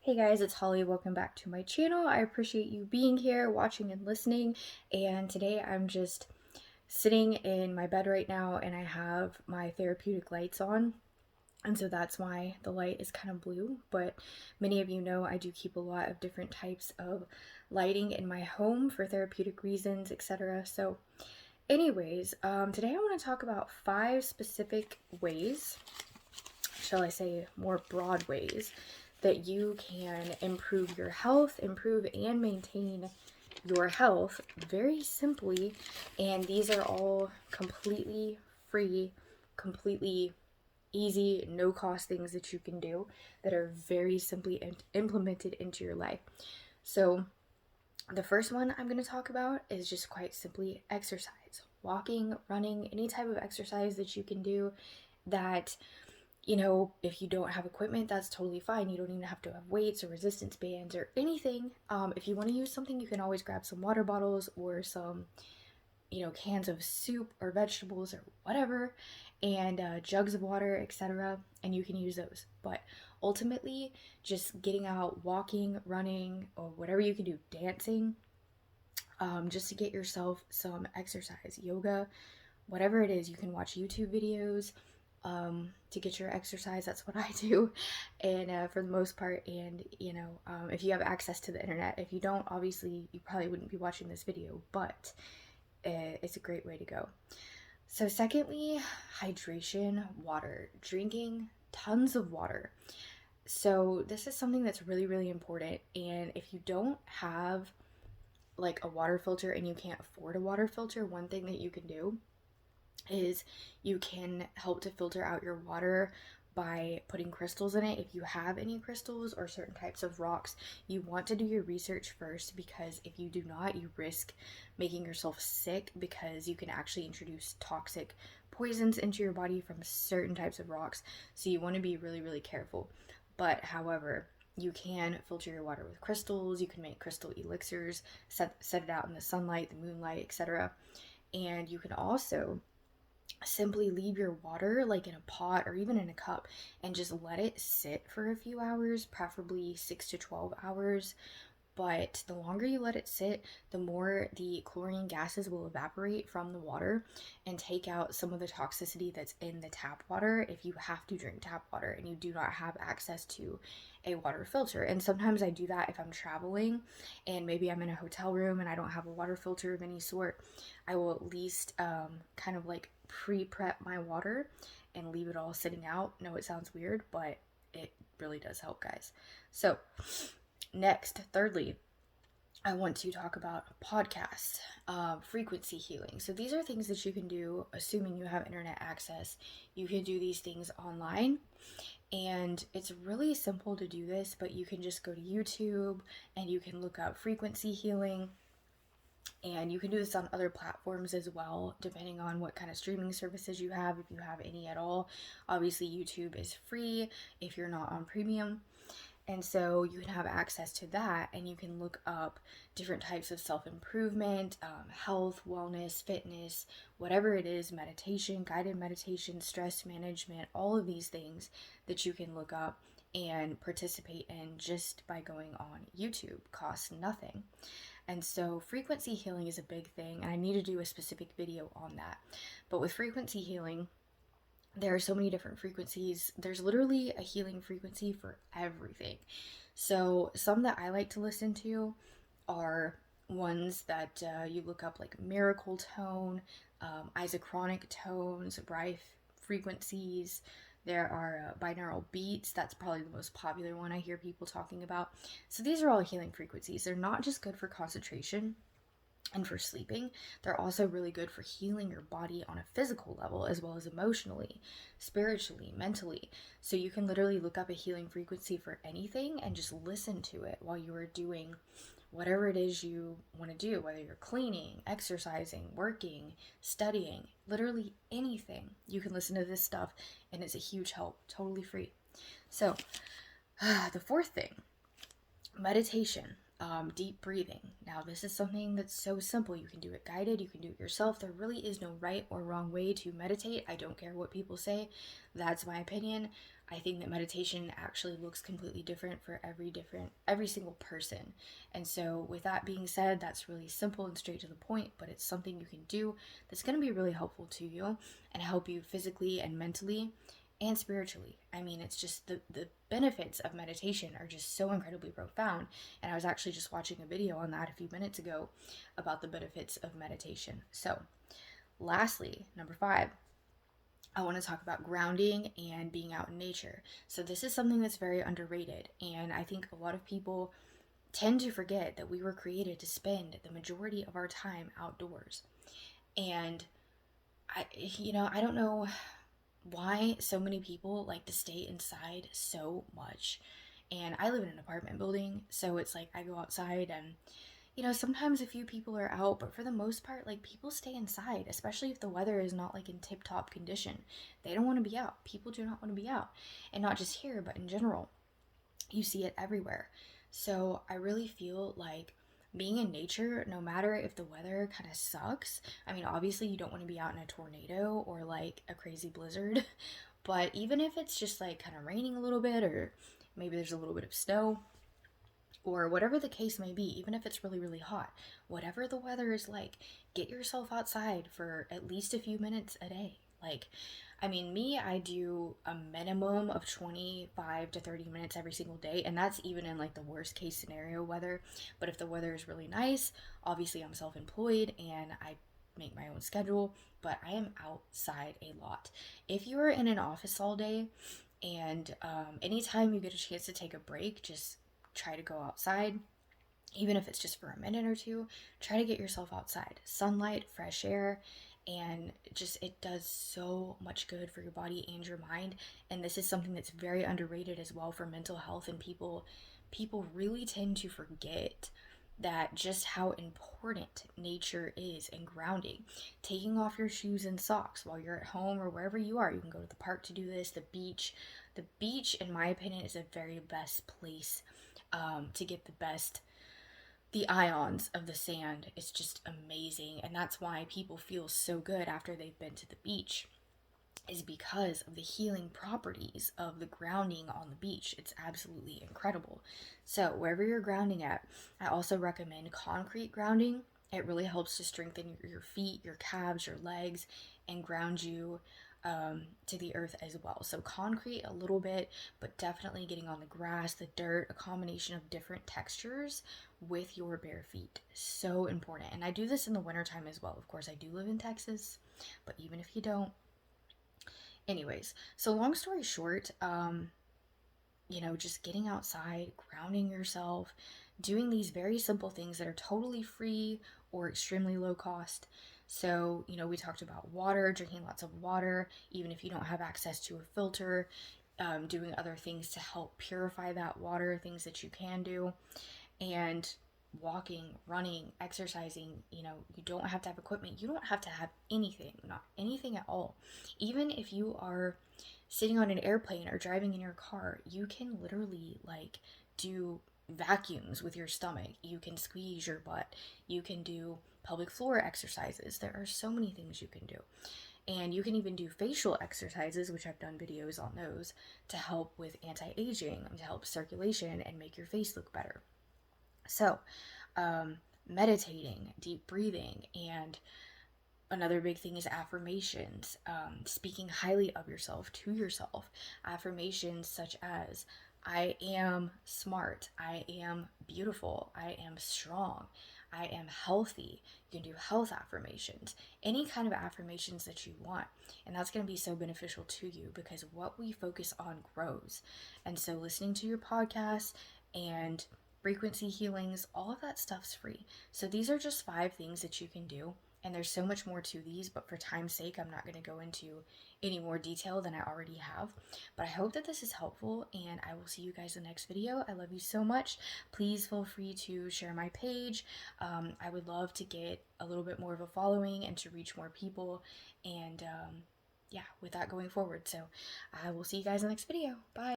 Hey guys, it's Holly. Welcome back to my channel. I appreciate you being here, watching and listening. And today I'm just sitting in my bed right now and I have my therapeutic lights on. And so that's why the light is kind of blue. But many of you know I do keep a lot of different types of lighting in my home for therapeutic reasons, etc. So anyways, today I want to talk about 5 specific ways, shall I say more broad ways, that you can improve your health, improve and maintain your health very simply. And these are all completely free, completely easy, no cost things that you can do that are very simply implemented into your life. So, the first one I'm going to talk about is just quite simply exercise. Walking, running, any type of exercise that you can do that, if you don't have equipment, that's totally fine. You don't even have to have weights or resistance bands or anything. If you want to use something, you can always grab some water bottles or some, cans of soup or vegetables or whatever, and jugs of water, etc. And you can use those. But ultimately, just getting out, walking, running, or whatever you can do, dancing, just to get yourself some exercise, yoga, whatever it is. You can watch YouTube videos to get your exercise. That's what I do, and for the most part. And if you have access to the internet, if you don't, obviously you probably wouldn't be watching this video, but it's a great way to go. So secondly, hydration, water, drinking tons of water. So this is something that's really, really important. And if you don't have like a water filter and you can't afford a water filter, one thing that you can do is you can help to filter out your water by putting crystals in it. If you have any crystals or certain types of rocks, you want to do your research first, because if you do not, you risk making yourself sick, because you can actually introduce toxic poisons into your body from certain types of rocks. So you want to be really, really careful. But however, you can filter your water with crystals. You can make crystal elixirs, set it out in the sunlight, the moonlight, etc. And you can also simply leave your water like in a pot or even in a cup and just let it sit for a few hours, preferably 6 to 12 hours. But the longer you let it sit, the more the chlorine gases will evaporate from the water and take out some of the toxicity that's in the tap water if you have to drink tap water and you do not have access to a water filter. And sometimes I do that if I'm traveling and maybe I'm in a hotel room and I don't have a water filter of any sort. I will at least kind of like pre-prep my water and leave it all sitting out. No, it sounds weird, but it really does help, guys. So next, thirdly, I want to talk about podcasts, frequency healing. So these are things that you can do, assuming you have internet access. You can do these things online, and it's really simple to do this, but you can just go to YouTube and you can look up frequency healing. And you can do this on other platforms as well, depending on what kind of streaming services you have, if you have any at all. Obviously, YouTube is free if you're not on premium. And so you can have access to that, and you can look up different types of self-improvement, health, wellness, fitness, whatever it is, meditation, guided meditation, stress management, all of these things that you can look up and participate in just by going on YouTube. Costs nothing. And so frequency healing is a big thing, and I need to do a specific video on that. But with frequency healing, there are so many different frequencies. There's literally a healing frequency for everything. So some that I like to listen to are ones that you look up, like miracle tone, isochronic tones, Rife frequencies. There are binaural beats. That's probably the most popular one I hear people talking about. So these are all healing frequencies. They're not just good for concentration and for sleeping, they're also really good for healing your body on a physical level, as well as emotionally, spiritually, mentally. So you can literally look up a healing frequency for anything and just listen to it while you are doing whatever it is you want to do, whether you're cleaning, exercising, working, studying, literally anything. You can listen to this stuff and it's a huge help, totally free. So the fourth thing, meditation. Deep breathing. Now, this is something that's so simple. You can do it guided, you can do it yourself. There really is no right or wrong way to meditate. I don't care what people say. That's my opinion. I think that meditation actually looks completely different for every single person. And so with that being said, that's really simple and straight to the point, but it's something you can do that's going to be really helpful to you and help you physically and mentally and spiritually. I mean, it's just the benefits of meditation are just so incredibly profound. And I was actually just watching a video on that a few minutes ago about the benefits of meditation. So, lastly, number 5, I want to talk about grounding and being out in nature. So, this is something that's very underrated. And I think a lot of people tend to forget that we were created to spend the majority of our time outdoors. And I don't know why so many people like to stay inside so much. And I live in an apartment building, so it's like I go outside and sometimes a few people are out, but for the most part, like people stay inside, especially if the weather is not like in tip top condition. They don't want to be out. People do not want to be out. And not just here, but in general. You see it everywhere. So I really feel like being in nature, no matter if the weather kind of sucks, I mean, obviously you don't want to be out in a tornado or like a crazy blizzard, but even if it's just like kind of raining a little bit, or maybe there's a little bit of snow, or whatever the case may be, even if it's really, really hot, whatever the weather is like, get yourself outside for at least a few minutes a day. Like, I mean, me, I do a minimum of 25 to 30 minutes every single day, and that's even in like the worst case scenario weather. But if the weather is really nice, obviously I'm self employed and I make my own schedule, but I am outside a lot. If you are in an office all day and anytime you get a chance to take a break, just try to go outside, even if it's just for a minute or two. Try to get yourself outside. Sunlight, fresh air, and just it does so much good for your body and your mind. And this is something that's very underrated as well for mental health, and people really tend to forget that just how important nature is and grounding. Taking off your shoes and socks while you're at home or wherever you are. You can go to the park to do this, the beach. The beach, in my opinion, is the very best place to get the ions of the sand. Is just amazing, and that's why people feel so good after they've been to the beach, is because of the healing properties of the grounding on the beach. It's absolutely incredible. So wherever you're grounding at, I also recommend concrete grounding. It really helps to strengthen your feet, your calves, your legs, and ground you to the earth as well. So concrete a little bit, but definitely getting on the grass, the dirt, a combination of different textures with your bare feet. So important. And I do this in the wintertime as well. Of course, I do live in Texas, but even if you don't. Anyways, so long story short, just getting outside, grounding yourself, doing these very simple things that are totally free or extremely low cost. So, we talked about water, drinking lots of water, even if you don't have access to a filter, doing other things to help purify that water, things that you can do, and walking, running, exercising. You don't have to have equipment. You don't have to have anything, not anything at all. Even if you are sitting on an airplane or driving in your car, you can literally like do vacuums with your stomach. You can squeeze your butt. You can do pelvic floor exercises. There are so many things you can do. And you can even do facial exercises, which I've done videos on those, to help with anti-aging, to help circulation and make your face look better. So, meditating, deep breathing, and another big thing is affirmations, speaking highly of yourself to yourself. Affirmations such as, I am smart, I am beautiful, I am strong, I am healthy. You can do health affirmations, any kind of affirmations that you want. And that's going to be so beneficial to you because what we focus on grows. And so listening to your podcast and frequency healings, all of that stuff's free. So these are just 5 things that you can do. And there's so much more to these, but for time's sake, I'm not going to go into any more detail than I already have. But I hope that this is helpful, and I will see you guys in the next video. I love you so much. Please feel free to share my page. I would love to get a little bit more of a following and to reach more people. And yeah, with that going forward. So I will see you guys in the next video. Bye.